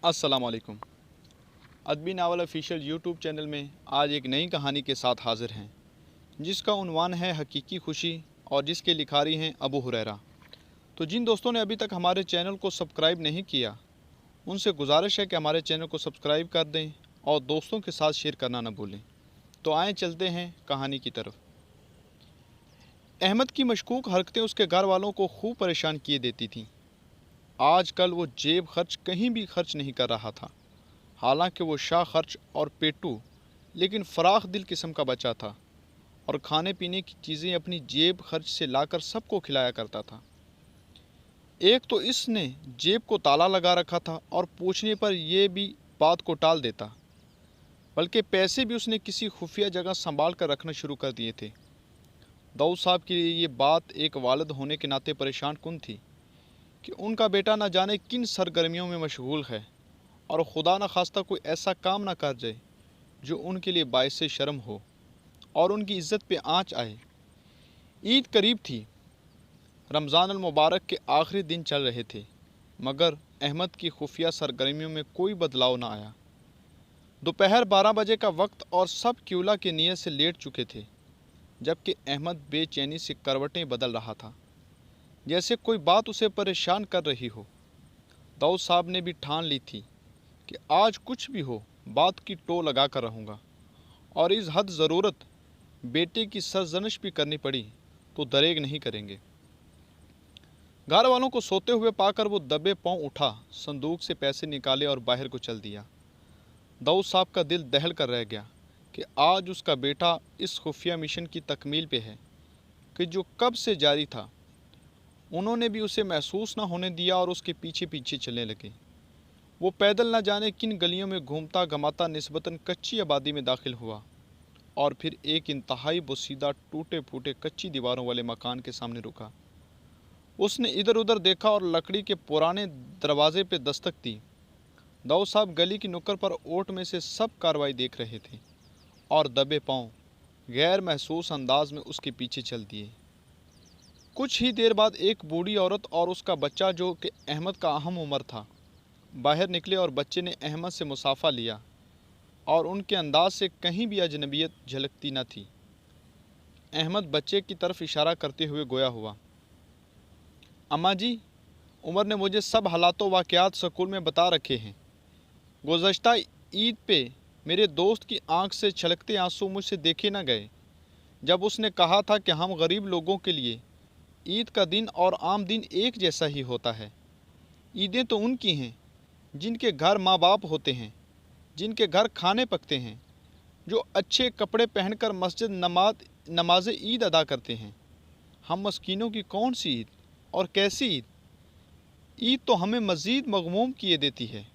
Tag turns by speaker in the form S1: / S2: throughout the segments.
S1: अस्सलामुअलैकुम। अदबी novel official YouTube channel में आज एक नई कहानी के साथ हाज़िर हैं, जिसका उन्वान है हकीकी खुशी और जिसके लिखारी हैं अबू हुरैरा। तो जिन दोस्तों ने अभी तक हमारे चैनल को सब्सक्राइब नहीं किया, उनसे गुजारिश है कि हमारे चैनल को सब्सक्राइब कर दें और दोस्तों के साथ शेयर करना न भूलें। तो आएँ चलते हैं कहानी की तरफ। अहमद की मशकूक हरकतें उसके घर वालों को खूब परेशान किए देती थीं। आजकल वो जेब खर्च कहीं भी खर्च नहीं कर रहा था। हालांकि वो शाह खर्च और पेटू लेकिन फराख दिल किस्म का बच्चा था और खाने पीने की चीज़ें अपनी जेब खर्च से लाकर सबको खिलाया करता था। एक तो इसने जेब को ताला लगा रखा था और पूछने पर यह भी बात को टाल देता, बल्कि पैसे भी उसने किसी खुफिया जगह संभाल कर रखना शुरू कर दिए थे। दाऊद साहब के लिए ये बात एक वालिद होने के नाते परेशान कुन थी कि उनका बेटा न जाने किन सरगर्मियों में मशगूल है और खुदा न खास्ता कोई ऐसा काम ना कर जाए जो उनके लिए बाइस शर्म हो और उनकी इज़्ज़त पे आँच आए। ईद करीब थी। रमज़ान अल मुबारक के आखिरी दिन चल रहे थे, मगर अहमद की खुफिया सरगर्मियों में कोई बदलाव ना आया। दोपहर 12 बजे का वक्त और सब क्यूला की नीयत से लेट चुके थे, जबकि अहमद बेचैनी से करवटें बदल रहा था, जैसे कोई बात उसे परेशान कर रही हो। दाऊद साहब ने भी ठान ली थी कि आज कुछ भी हो बात की टो लगा कर रहूँगा, और इस हद ज़रूरत बेटे की सरजनिश भी करनी पड़ी तो दरेग नहीं करेंगे। घर वालों को सोते हुए पाकर वो दबे पांव उठा, संदूक से पैसे निकाले और बाहर को चल दिया। दाऊद साहब का दिल दहल कर रह गया कि आज उसका बेटा इस खुफिया मिशन की तकमील पे है कि जो कब से जारी था। उन्होंने भी उसे महसूस न होने दिया और उसके पीछे पीछे चलने लगे। वो पैदल न जाने किन गलियों में घूमता गमाता निस्बतन कच्ची आबादी में दाखिल हुआ और फिर एक इंतहाई बोसीदा टूटे फूटे कच्ची दीवारों वाले मकान के सामने रुका। उसने इधर उधर देखा और लकड़ी के पुराने दरवाजे पे दस्तक दी। दाऊद साहब गली की नुक्कड़ पर ओट में से सब कार्रवाई देख रहे थे और दबे पांव गैर महसूस अंदाज में उसके पीछे चल दिए। कुछ ही देर बाद एक बूढ़ी औरत और उसका बच्चा, जो कि अहमद का अहम उम्र था, बाहर निकले और बच्चे ने अहमद से मुसाफा लिया और उनके अंदाज से कहीं भी अजनबियत झलकती न थी। अहमद बच्चे की तरफ इशारा करते हुए गोया हुआ। अम्मा जी, उमर ने मुझे सब हालातों वाक़यात स्कूल में बता रखे हैं। गुज़श्ता ईद पे मेरे दोस्त की आंख से छलकते आंसू मुझसे देखे न गए, जब उसने कहा था कि हम गरीब लोगों के लिए ईद का दिन और आम दिन एक जैसा ही होता है। ईदें तो उनकी हैं जिनके घर माँ बाप होते हैं, जिनके घर खाने पकते हैं, जो अच्छे कपड़े पहनकर मस्जिद नमाज ईद अदा करते हैं। हम मस्कीनों की कौन सी ईद और कैसी ईद? ईद तो हमें मज़ीद मग़मूम किए देती है।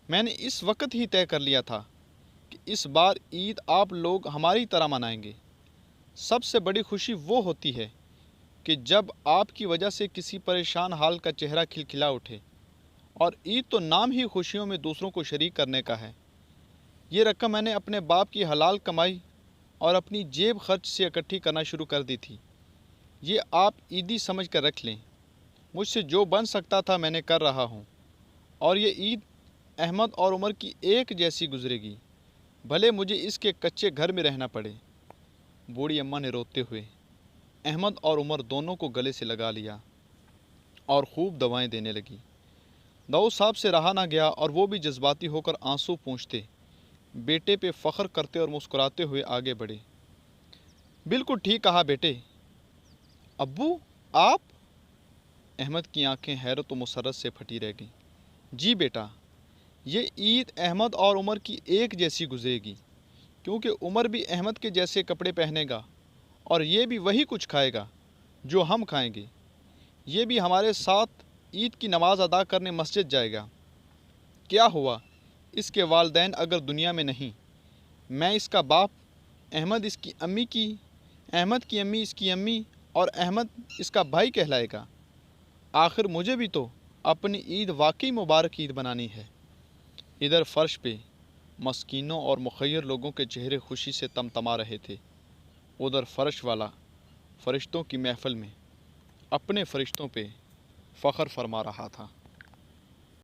S1: मैंने इस वक्त ही तय कर लिया था कि इस बार ईद आप लोग हमारी तरह मनाएंगे। सबसे बड़ी खुशी वो होती है कि जब आपकी वजह से किसी परेशान हाल का चेहरा खिलखिला उठे, और ईद तो नाम ही खुशियों में दूसरों को शरीक करने का है। ये रकम मैंने अपने बाप की हलाल कमाई और अपनी जेब खर्च से इकट्ठी करना शुरू कर दी थी। ये आप ईदी समझ कर रख लें। मुझसे जो बन सकता था मैंने कर रहा हूँ, और ये ईद अहमद और उमर की एक जैसी गुजरेगी, भले मुझे इसके कच्चे घर में रहना पड़े। बूढ़ी अम्मा ने रोते हुए अहमद और उमर दोनों को गले से लगा लिया और खूब दवाएं देने लगी। दाऊद साहब से रहा ना गया और वो भी जज्बाती होकर आंसू पूंछते, बेटे पे फ़ख्र करते और मुस्कुराते हुए आगे बढ़े। बिल्कुल ठीक कहा बेटे। अब्बू, आप? अहमद की आंखें हैरत व मुसर्रत से फटी रह गईं। जी बेटा, ये ईद अहमद और उमर की एक जैसी गुजरेगी, क्योंकि उमर भी अहमद के जैसे कपड़े पहनेगा और ये भी वही कुछ खाएगा जो हम खाएंगे। ये भी हमारे साथ ईद की नमाज़ अदा करने मस्जिद जाएगा। क्या हुआ इसके वालिदैन अगर दुनिया में नहीं? मैं इसका बाप, अहमद की अम्मी इसकी अम्मी और अहमद इसका भाई कहलाएगा। आखिर मुझे भी तो अपनी ईद वाकई मुबारक ईद बनानी है। इधर फ़र्श पे मस्कीनों और मुखय्यर लोगों के चेहरे खुशी से तमतमा रहे थे। उधर फ़र्श वाला फ़रिश्तों की महफ़िल में अपने फ़रिश्तों पे फ़ख्र फरमा रहा था।